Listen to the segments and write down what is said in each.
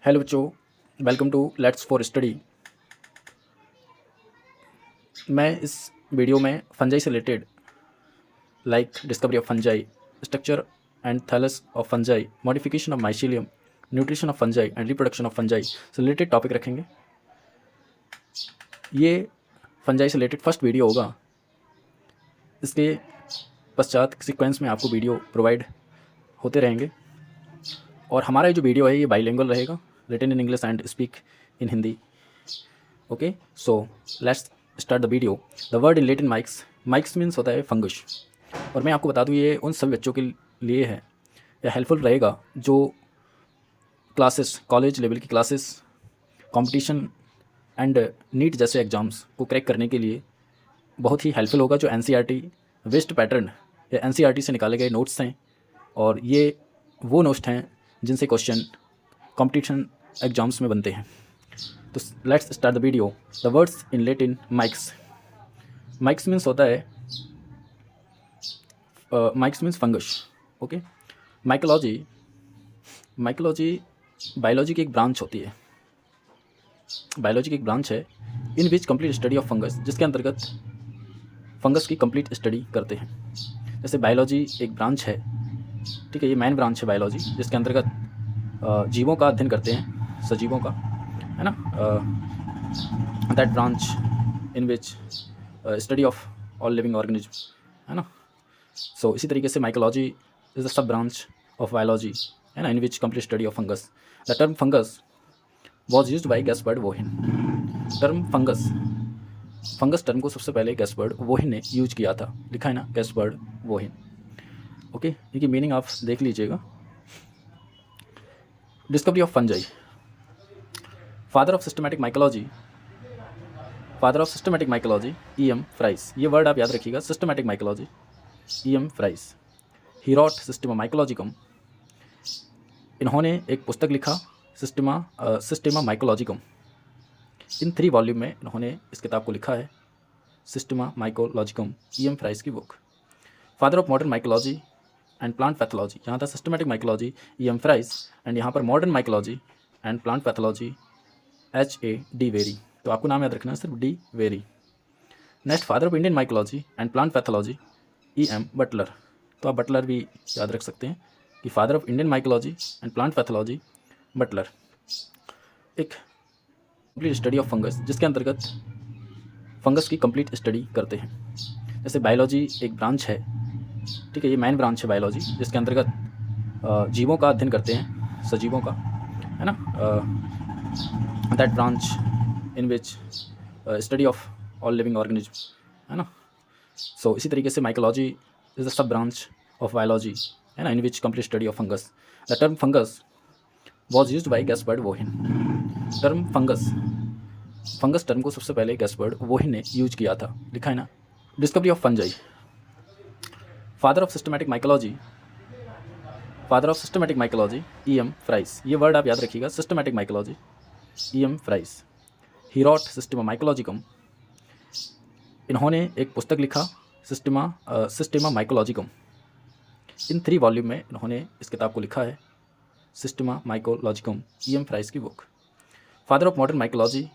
Hello बच्चों, welcome to let's for study. मैं इस वीडियो में फंजाई से related like discovery of fungi, structure and thallus of fungi, modification of mycelium, nutrition of fungi and reproduction of fungi से related topic रखेंगे। ये fungi से related first video होगा। इसके पश्चात सीक्वेंस में आपको वीडियो प्रोवाइड होते रहेंगे और हमारा जो वीडियो है ये बाइलिंगुअल रहेगा, written in English and speak in Hindi. Okay, so let's start the video. The word in Latin mykes, mykes means होता है फंगस। और मैं आपको बता दूं ये उन सभी बच्चों के लिए है या हेल्पफुल रहेगा जो क्लासेस, कॉलेज लेवल की क्लासेस, कंपटीशन एंड नीट जैसे एग्ज़ाम्स को क्रैक करने के लिए बहुत ही हेल्पफुल होगा। जो एनसीईआरटी वेस्ट पैटर्न या एनसीईआरटी से निकाले गए नोट्स हैं और ये वो नोट्स हैं जिनसे क्वेश्चन कंपटीशन एग्ज़ाम्स में बनते हैं। तो let's start the video. The words in Latin mykes, mykes means होता है mics means fungus. Okay, mycology, mycology biology की एक ब्रांच होती है, बायोलॉजी की एक ब्रांच है in which complete study of fungus, जिसके अंतर्गत फंगस की कंप्लीट स्टडी करते हैं। जैसे बायोलॉजी एक ब्रांच है, ठीक है, ये मेन ब्रांच है बायोलॉजी, जिसके अंतर्गत जीवों का अध्ययन करते हैं, सजीवों का, है ना, that branch in which study of all living organism, है ना। सो इसी तरीके से mycology is the sub branch of biology, है ना, in which complete study of fungus. The term fungus was used by Gaspard Bauhin. Term fungus, fungus term को सबसे पहले गैस्पर्ड वोहिन ने यूज किया था, लिखा है ना गैस्पर्ड वोहिन। ओके, इनकी मीनिंग आप देख लीजिएगा। Discovery of fungi, father of systematic mycology, father of systematic mycology E.M. Fries. ये वर्ड आप याद रखिएगा, systematic mycology E.M. Fries. He wrote Systema Mycologicum, इन्होंने एक पुस्तक लिखा सिस्टेमा माइकोलॉजिकम। इन 3 वॉल्यूम में इन्होंने इस किताब को लिखा है, सिस्टेमा माइकोलॉजिकम, E.M. फ्राइस की book. Father of modern mycology and plant pathology, यहाँ था systematic mycology E.M. Fries and यहाँ पर modern mycology and plant pathology H.A.D. Bary. तो आपको नाम याद रखना है सिर्फ D. Bary. Next father of Indian mycology and plant pathology E.M. Butler. तो आप बटलर भी याद रख सकते हैं कि father of Indian mycology and plant pathology Butler. एक कंप्लीट स्टडी ऑफ फंगस, जिसके अंतर्गत फंगस की कंप्लीट स्टडी करते हैं। जैसे बायोलॉजी एक ब्रांच है, ठीक है, ये मेन ब्रांच है बायोलॉजी, जिसके अंतर्गत जीवों का अध्ययन करते हैं, सजीवों का, है ना, that branch in which study of all living organism, है ना। सो इसी तरीके से mycology is the sub branch of biology, है ना, in which complete study of fungus. The term fungus was used by Gaspard Bauhin. Term fungus, fungus term को सबसे पहले गैस्पर्ड वोहिन ने यूज किया था, लिखा है ना। Discovery of fungi, father of systematic mycology, father of systematic mycology E.M. Fries. ये वर्ड आप याद रखिएगा, systematic mycology E.M. Fries. He wrote Systema Mycologicum, इन्होंने एक पुस्तक लिखा सिस्टेमा माइकोलॉजिकम। इन 3 वॉल्यूम में इन्होंने इस किताब को लिखा है, सिस्टेमा माइकोलॉजिकम, E.M. फ्राइस की book. Father of modern mycology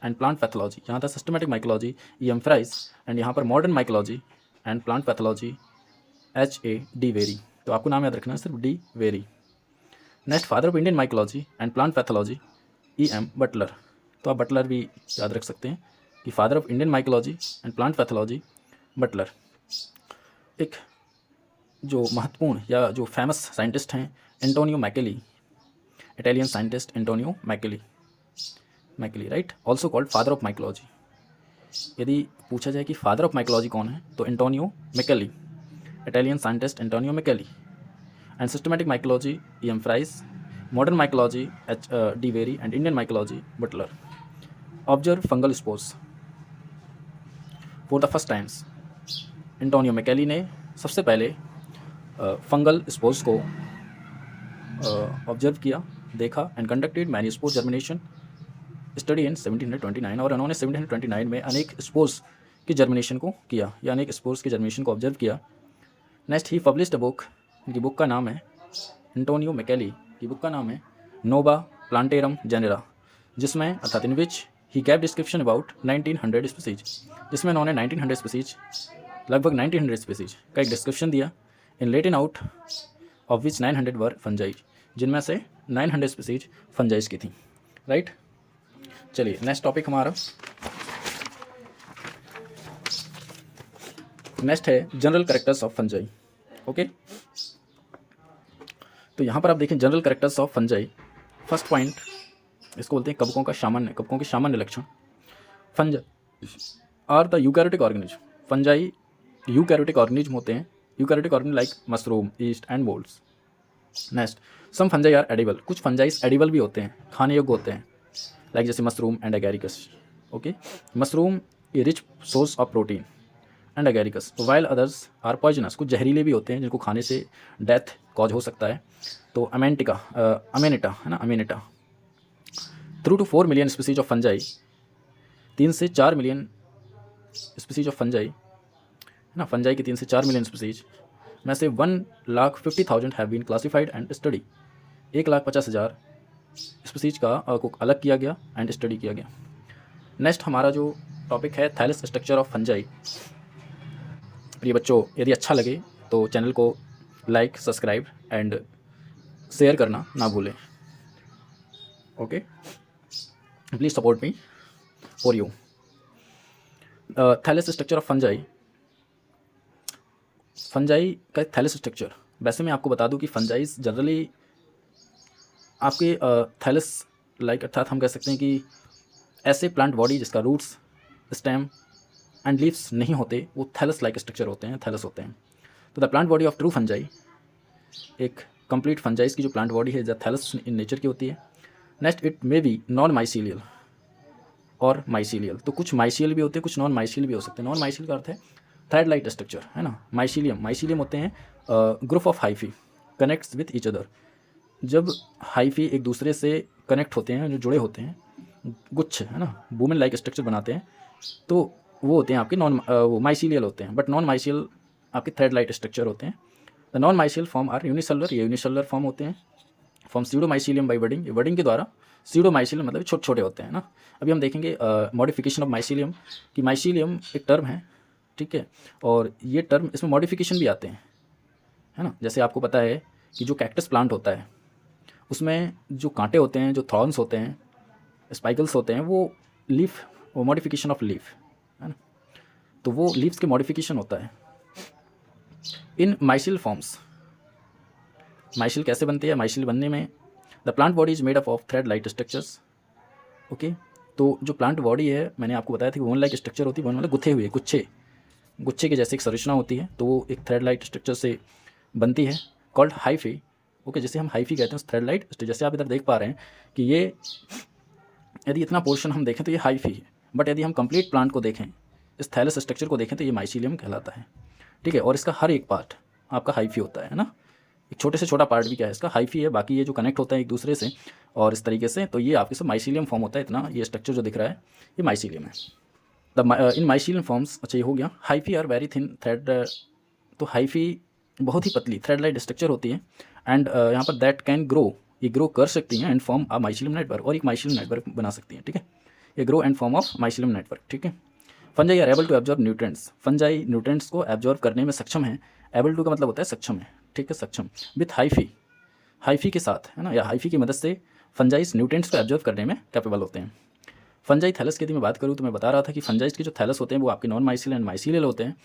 and plant pathology, यहाँ था systematic mycology E.M. Fries and यहाँ पर modern mycology and plant pathology H.A.D. Bary. तो आपको नाम याद रखना है सिर्फ D. Bary. Next father of Indian mycology and plant pathology E.M. Butler. तो आप बटलर भी याद रख सकते हैं कि father of Indian mycology and plant pathology Butler. एक जो महत्वपूर्ण या जो फेमस साइंटिस्ट हैं Antonio Micheli, Italian scientist Antonio Micheli, right, also called father of mycology. यदि पूछा जाए कि फादर ऑफ माइकोलॉजी कौन है तो Antonio Micheli, Italian scientist Antonio Micheli. And systematic mycology E.M. Fries, modern mycology H.D. Bary and Indian mycology Butler. Observe fungal spores for the first times, एंटोनियो मैकेली ने सबसे पहले फंगल स्पोर्स को observe किया, देखा and conducted many spores germination study in 1729। और उन्होंने 1729 में अनेक स्पोर्स की जर्मिनेशन को किया या अनेक स्पोर्स की जर्मिनेशन को ऑब्जर्व किया। Next he published a book, इनकी बुक का नाम है, एंटोनियो मैकेली की बुक का नाम है नोवा प्लांटेरम जेनेरा, जिसमें अर्थात इन विच ही गैव डिस्क्रिप्शन अबाउट 1900 स्पीसीज, जिसमें उन्होंने 1900 स्पीसीज, लगभग 1900 स्पीसीज का एक डिस्क्रिप्शन दिया। In Latin out of which 900 were fungi, जिनमें से 900 स्पीसीज फंजाइज की थी। राइट, चलिए नेक्स्ट टॉपिक हमारा नेक्स्ट है general characters of fungi. Okay, तो यहाँ पर आप देखें general characters of fungi. First point, इसको बोलते हैं कवकों का सामान्य, कवकों के सामान्य लक्षण। Fungi are the eukaryotic organism, fungi eukaryotic organism होते हैं। Eukaryotic organism like mushroom, yeast and molds. Next, some fungi are edible, कुछ फंजाइस एडिबल भी होते हैं, खाने योग्य होते हैं, लाइक जैसे mushroom and agaricus. Okay, mushroom a rich source of protein and agaricus, while others are poisonous, कुछ जहरीले भी होते हैं जिनको खाने से डेथ कॉज हो सकता है। तो अमेनिटा है ना, अमेनिटा। 3 to 4 million species of fungi, 3 से 4 मिलियन स्पीसीज ऑफ फंजाई है ना, फंजाई की 3 से 4 मिलियन स्पीसीज में से 1,50,000 have been classified and study, 1,50,000 species को अलग किया गया एंड स्टडी किया गया। नेक्स्ट हमारा जो टॉपिक है थैलस स्ट्रक्चर ऑफ फंजाई। प्रिय बच्चों, यदि अच्छा लगे तो चैनल को लाइक, सब्सक्राइब एंड शेयर करना ना भूलें। Okay, please support me for you. Thallus structure of fungi, fungi का थैलस स्ट्रक्चर। वैसे मैं आपको बता दूं कि फंजाइज जनरली आपके थैलस लाइक, अर्थात हम कह सकते हैं कि ऐसे प्लांट बॉडी जिसका रूट्स, स्टेम एंड लीव्स नहीं होते, वो थैलस लाइक स्ट्रक्चर होते हैं, थैलस होते हैं। तो the plant body of true fungi, एक कंप्लीट फंजाइज की जो प्लांट बॉडी है, जो थैलस इन नेचर की होती है। Next, it may be non mycelial और माइसीलियल, तो कुछ माइसीलियल भी होते हैं, कुछ नॉन माइसीलियल भी हो सकते हैं। नॉन माइसीलियल का अर्थ है थ्रेड लाइट स्ट्रक्चर, है ना। माइसीलियम होते हैं group of hyphae connects with each other, जब हाइफी एक दूसरे से कनेक्ट होते हैं, जो जुड़े होते हैं, गुच्छ है ना, वुमेन लाइक स्ट्रक्चर बनाते हैं, तो वो होते हैं आपके वो माइसीलियल होते हैं। बट नॉन माइसीलियल आपके थ्रेड लाइट स्ट्रक्चर होते हैं। The non mycelial form are unicellular, ये यूनिसेलुलर फॉर्म होते हैं। फॉर्म सीडोमाइसीलियम बाई बडिंग, ये बडिंग के द्वारा। सीडोमाइसीलियम मतलब छोटे छोटे होते हैं ना। अभी हम देखेंगे मॉडिफिकेशन ऑफ माइसीलियम, कि माइसीलियम एक टर्म है, ठीक है, और ये टर्म, इसमें मॉडिफिकेशन भी आते हैं, है ना। जैसे आपको पता है कि जो कैक्टस प्लांट होता है उसमें जो कांटे होते हैं, जो थॉर्न्स होते हैं, स्पाइकल्स होते हैं, वो लीफ, वो मॉडिफिकेशन ऑफ लीफ है ना, तो वो लीव्स के मॉडिफिकेशन होता है। इन माइसिल फॉर्म्स, माइसिल कैसे बनते हैं? माइसिल बनने में the plant body is made up of thread light structures. Okay, तो जो प्लांट बॉडी है, मैंने आपको बताया था कि वन लाइक स्ट्रक्चर होती है, वन मतलब गुत्थे हुए, गुच्छे के जैसे एक संरचना होती है, तो वो एक थ्रेड लाइट स्ट्रक्चर से बनती है, कॉल्ड हाइफी। ओके, जैसे हम हाइफी कहते हैं थ्रेड लाइट स्ट्रक्चर। जैसे आप इधर देख पा रहे हैं कि ये, यदि इतना पोर्शन हम देखें तो ये हाइफी है, बट यदि हम कंप्लीट प्लांट को देखें, इस थैलस स्ट्रक्चर को देखें, तो ये माइसीलियम कहलाता है, ठीक है। और इसका हर एक पार्ट आपका हाइफी होता है ना, एक छोटे से छोटा पार्ट भी क्या है इसका हाइफी है, बाकी ये जो कनेक्ट होता है एक दूसरे से और इस तरीके से, तो ये आपके सब माइसीलियम फॉर्म होता है। इतना ये स्ट्रक्चर जो दिख रहा है ये माइसीलियम है। इन माइसीलियम फॉर्म्स, अच्छा ये हो गया। Hyphae are very thin thread, तो हाइफी बहुत ही पतली थ्रेड लाइट स्ट्रक्चर होती है। एंड यहाँ पर दैट कैन ग्रो, ये ग्रो कर सकती हैं and form a mycelium network, और एक माइसीलियम नेटवर्क बना सकती हैं, ठीक है। ये grow and form of mycelium network, ठीक है। Fungi are able to absorb nutrients, fungi nutrients को एब्जॉर्ब करने में सक्षम है। एबल टू का मतलब होता है सक्षम है, ठीक है, सक्षम। विथ हाइफी, हाइफी के साथ है ना, या हाइफी की मदद से फंजाइस न्यूट्रेंट्स को एब्जॉर्ब करने में कैपेबल होते हैं। फंजाई थैलस की यदि मैं बात करूँ तो मैं बता रहा था कि फंजाइस के जो थैलस होते हैं वो आपके नॉन माइसिल एंड माइसिलियल होते हैं,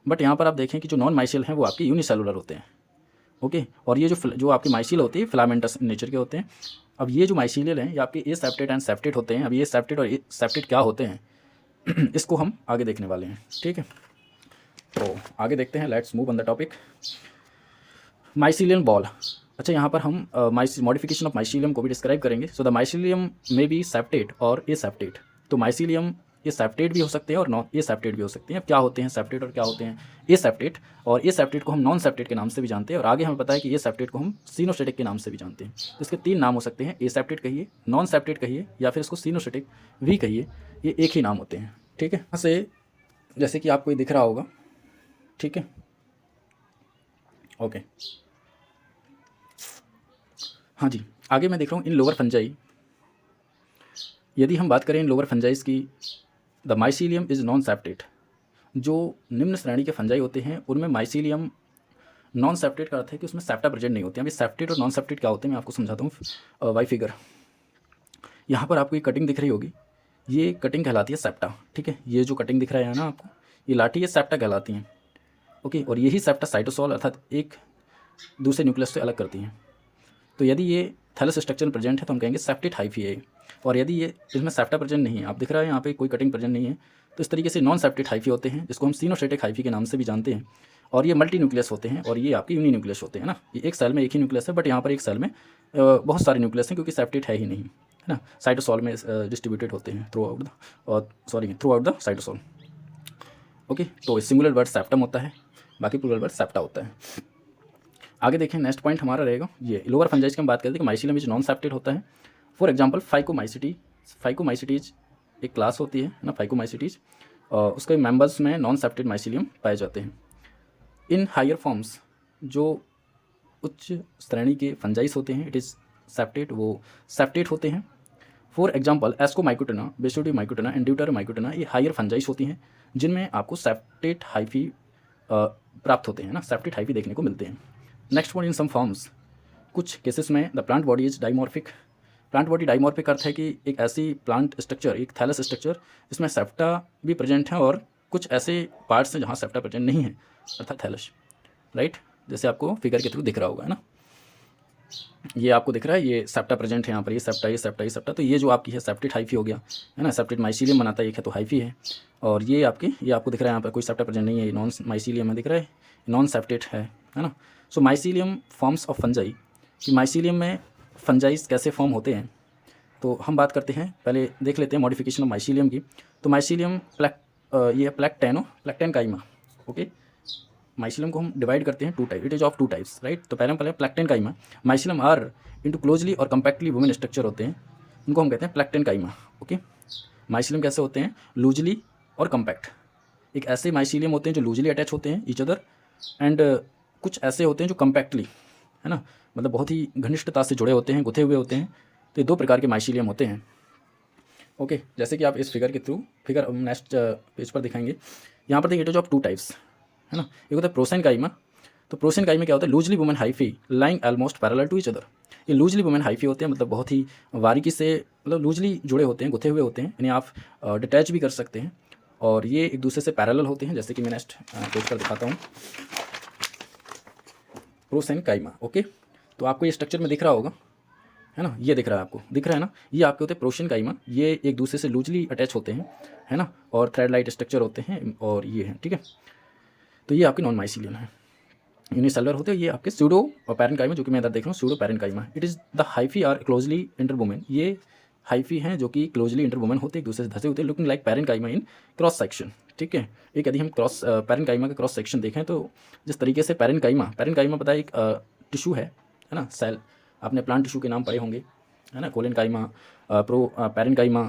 बट यहाँ पर आप देखें कि जो नॉन माइसिल हैं वो आपके यूनिसेलुलर होते हैं। ओके, और ये जो आपकी माइसिल होती है फिलामेंटस नेचर के होते हैं। अब ये जो माइसिलियल हैं ये आपके ए सेप्टेट एंड सेप्टेट होते हैं। अब ये सेप्टेट और ए सेप्टेट क्या होते हैं इसको हम आगे देखने वाले हैं, ठीक है। तो आगे देखते हैं, let's move on the topic. Mycelium ball, अच्छा यहाँ पर हम मॉडिफिकेशन ऑफ माइसीलियम को भी डिस्क्राइब करेंगे। सो द माइसीलियम में बी सेप्टेट और ए सेप्टेट, तो माइसीलियम ये सेप्टेट भी हो सकते हैं और नॉन ए सेप्टेट भी हो सकते हैं। अब क्या होते हैं सेप्टेट और क्या होते हैं ए सेप्टेट? और ए सेप्टेट को हम नॉन सेप्टेट के नाम से भी जानते हैं, और आगे हमें पता है कि ए सेप्टेट को हम सीनोस्टेटिक के नाम से भी जानते हैं। तो इसके 3 नाम हो सकते हैं, ए सेप्टेट कहिए, नॉन सेप्टेट कहिए, या फिर इसको सीनोस्टेटिक भी कहिए, ये एक ही नाम होते हैं, ठीक है। यहाँ से जैसे कि आपको ये दिख रहा होगा, ठीक है, ओके। हाँ जी, आगे मैं देख रहा हूँ इन लोअर फंजाई यदि हम बात करें लोअर फंजाइज की, the mycelium is non septate. जो निम्न श्रेणी के फंजाई होते हैं उनमें माइसीलियम नॉन सेप्टेट का अर्थ है कि उसमें सेप्टा प्रेजेंट नहीं होती है। अभी सेप्टेट और नॉन सेप्टेट क्या होते हैं मैं आपको समझाता हूँ। वाई फिगर यहाँ पर आपको ये कटिंग दिख रही होगी, ये कटिंग कहलाती है सेप्टा। ठीक है, ये जो कटिंग दिख रहा है ना आपको, ये लाठी, ये सेप्टा कहलाती हैं। ओके, और यही सेप्टा साइटोसॉल अर्थात एक दूसरे न्यूक्लियस से अलग करती हैं। तो यदि ये थैलस स्ट्रक्चर प्रेजेंट है तो हम कहेंगे सेप्टेट हाइफी है। और यदि ये इसमें सेप्टा प्रेजेंट नहीं है, आप दिख रहा है यहाँ पे कोई कटिंग प्रेजेंट नहीं है, तो इस तरीके से नॉन सेप्टेट हाइफी होते हैं, जिसको हम सिनोस्टेटिक हाइफी के नाम से भी जानते हैं। और ये मल्टी न्यूक्लियस होते हैं और ये आपके यूनी न्यूक्लियस होते हैं ना। ये एक सेल में एक ही न्यूक्लियस है, बट यहाँ पर एक सेल में बहुत सारे न्यूक्लियस हैं क्योंकि सेप्टेट है ही नहीं, है ना। साइटोसॉल में डिस्ट्रीब्यूटेड होते हैं through out the cytosol. Okay, तो सिंगुलर वर्ड सेप्टम होता है, बाकी प्लूरल वर्ड सेप्टा होता है। आगे देखें, नेक्स्ट पॉइंट हमारा रहेगा ये लोअर फंजाइज की हम बात करते हैं कि माइसीलियम इज नॉन सेप्टेट होता है। फॉर एग्जांपल फाइकोमाइसिटीज एक क्लास होती है ना, फाइकोमाइसिटीज, और उसके मेंबर्स में नॉन सेप्टेट माइसीलियम पाए जाते हैं। इन हायर फॉर्म्स, जो उच्च श्रेणी के फंजाइस होते हैं, इट इज़ सेप्टेट, वो सेप्टेट होते हैं। फॉर एग्जांपल एस्कोमाइकोटिना, बेसोडियोमाइकोटिना एंड ड्यूटेरोमाइकोटिना, ये हायर फंजाइस होती हैं जिनमें आपको सेप्टेट हाइफी प्राप्त होते हैं ना, सेप्टेट हाइफी देखने को मिलते हैं। Next one, in some forms, कुछ केसेस में the plant body is dimorphic. Plant body dimorphic अर्थ है कि एक ऐसी प्लांट स्ट्रक्चर, एक थैलस स्ट्रक्चर जिसमें सेप्टा भी प्रेजेंट है और कुछ ऐसे पार्ट्स हैं जहाँ सेप्टा प्रेजेंट नहीं है, अर्थात थैलस, राइट। जैसे आपको फिगर के थ्रू दिख रहा होगा, है ना, ये आपको दिख रहा है, ये सेप्टा प्रेजेंट है यहाँ पर, ये सेप्टा, ये सेप्टा, ये सेप्टा। तो ये जो आपकी है सेप्टेट हाइफी हो गया, है ना, सेप्टेट माइसीलियम बनाता है, एक है तो हाइफी है। और ये आपको दिख रहा है यहाँ पर कोई सेप्टा प्रेजेंट नहीं है, ये नॉन माइसीलियम है, दिख रहा है, नॉन सेप्टेट है ना। सो माइसीलियम फॉर्म्स ऑफ फंजाई, कि माइसीलियम में फंजाइज कैसे फॉर्म होते हैं, तो हम बात करते हैं, पहले देख लेते हैं मॉडिफिकेशन ऑफ माइसीलियम की। तो माइसीलियम ये प्लैक्टेन काइमा। ओके, माइसीलियम को हम डिवाइड करते हैं two type, it is of two types, right. तो पहले plectenchyma. Mycelium are into closely और कंपैक्टली वुमेन स्ट्रक्चर होते हैं, उनको हम कहते हैं प्लैक्टेन काइमा। ओके, माइसीलियम कैसे होते हैं, लूजली और कंपैक्ट। एक ऐसे माइसीलियम होते हैं जो लूजली अटैच होते हैं ईच अदर, एंड कुछ ऐसे होते हैं जो कंपैक्टली, है ना, मतलब बहुत ही घनिष्ठता से जुड़े होते हैं, गुथे हुए होते हैं। तो ये दो प्रकार के माइसीलियम होते हैं। ओके, जैसे कि आप इस फिगर के थ्रू, फिगर नेक्स्ट पेज पर दिखाएंगे, यहाँ पर देखिए it is of two types, है ना। एक होता है प्रोसेन काइमा। तो प्रोसेन काइमा क्या होता है, loosely woven hyphae lying almost parallel to each other. ये लूजली वुमेन हाइफी होते हैं, मतलब बहुत ही बारीकी से, मतलब लूजली जुड़े होते हैं, गुथे हुए होते हैं, इन्हें आप डिटैच भी कर सकते हैं, और ये एक दूसरे से पैरेलल होते हैं, जैसे कि मैं नेक्स्ट पेज पर दिखाता हूँ, प्रोसेन काइमा। ओके, तो आपको ये स्ट्रक्चर में दिख रहा होगा, है ना, ये दिख रहा है आपको, दिख रहा है ना, ये आपके होते हैं प्रोसेन काइमा, ये एक दूसरे से लूजली अटैच होते हैं, है ना, और थ्रेड लाइट स्ट्रक्चर होते हैं, और ये हैं, ठीक है। तो ये आपके नॉन माइसीलियम है, यूनिसेलुलर होते हैं। ये आपके सूडो और पैरेन्काइमा, जो कि मैं इधर देख रहा हूँ, pseudo parenchyma. It is the hyphae are closely interwoven. ये हाइफी हैं जो कि क्लोजली इंटरवुमेन होते हैं, एक दूसरे से धसे होते हैं, लुकिंग लाइक पैरेन्काइमा इन क्रॉस सेक्शन, ठीक है। एक यदि हम पैरेन्काइमा का क्रॉस सेक्शन देखें तो जिस तरीके से पैरेन्काइमा पता है एक टिश्यू है ना, सेल, आपने प्लांट टिश्यू के नाम पढ़े होंगे, है ना, कोलेनकाइमा, पैरेन्काइमा,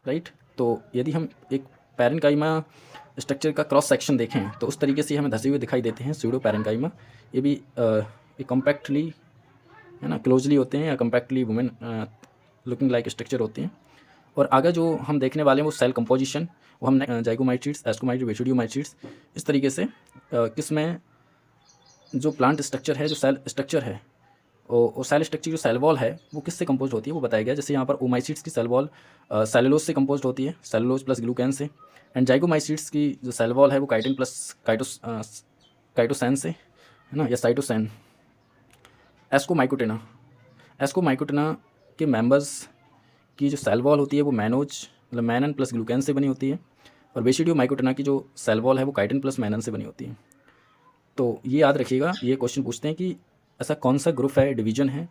राइट। तो यदि हम एक पैरेन्काइमा स्ट्रक्चर का क्रॉस सेक्शन देखें तो उस तरीके से हमें धसे हुए दिखाई देते हैं सूडो पैरेन्काइमा। ये भी कम्पैक्टली, है ना, क्लोजली होते हैं, या compactly women looking like structure होते हैं। और आगे जो हम देखने वाले हैं वो सेल कंपोजिशन, वो हम जाइगोमाइसीट्स, एस्कोमाइसीट्स, बेसिडियोमाइसीट्स, इस तरीके से किसमें जो प्लांट स्ट्रक्चर है, जो सेल स्ट्रक्चर है, और सेल स्ट्रक्चर जो सेल वॉल है वो किससे कंपोज होती है वो बताया गया। जैसे यहाँ पर ओमाइसीट्स की सेल वॉल सेलुलोज से कंपोज होती है, सेलुलोज प्लस ग्लूकैन से। एंड जाइगोमाइसीट्स की जो सेल वॉल है वो काइटिन प्लस काइटोसैन से, है ना, या साइटोसैन। एस्कोमाइकोटिना के मेंबर्स की जो सेल वॉल होती है वो मैनोज, मतलब मैनन प्लस ग्लूकैन से बनी होती है। और बेसिडियोमाइकोटिना की जो सेल वॉल है वो काइटिन प्लस मैनन से बनी होती है। तो ये याद रखिएगा, ये क्वेश्चन पूछते हैं कि ऐसा कौन सा ग्रुप है, डिवीजन है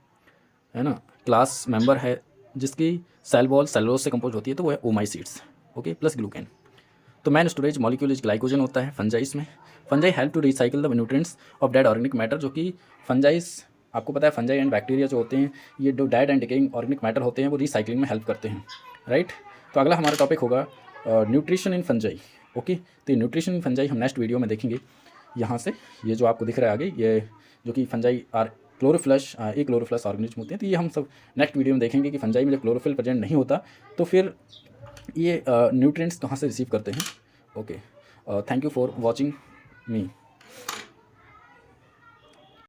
ना, क्लास मेंबर है जिसकी सेल वॉल सेलुलोज से कंपोज होती है, तो वो है ओमाइसीट्स, ओके, प्लस ग्लूकैन। तो main storage molecule is glycogen होता है फंजाइस में। Fungi help to recycle the nutrients of dead organic matter, जो कि फंजाइस, आपको पता है फंजाई एंड बैक्टीरिया जो होते हैं, ये जो dead and decaying organic matter होते हैं वो रिसाइकलिंग में हेल्प करते हैं, राइट। तो अगला हमारा टॉपिक होगा न्यूट्रिशन इन फंजाई। ओके, तो ये न्यूट्रिशन इन फंजाई हम नेक्स्ट वीडियो में देखेंगे। यहाँ से ये जो आपको दिख रहा है आगे, ये जो कि फंजाई आर क्लोरोफ्लश ये क्लोरोफ्लश ऑर्गेनिज्म होते हैं। तो ये हम सब नेक्स्ट वीडियो में देखेंगे कि फंजाई में जब क्लोरोफिल प्रेजेंट नहीं होता तो फिर ये न्यूट्रिएंट्स कहाँ से रिसीव करते हैं। Okay, thank you for watching me.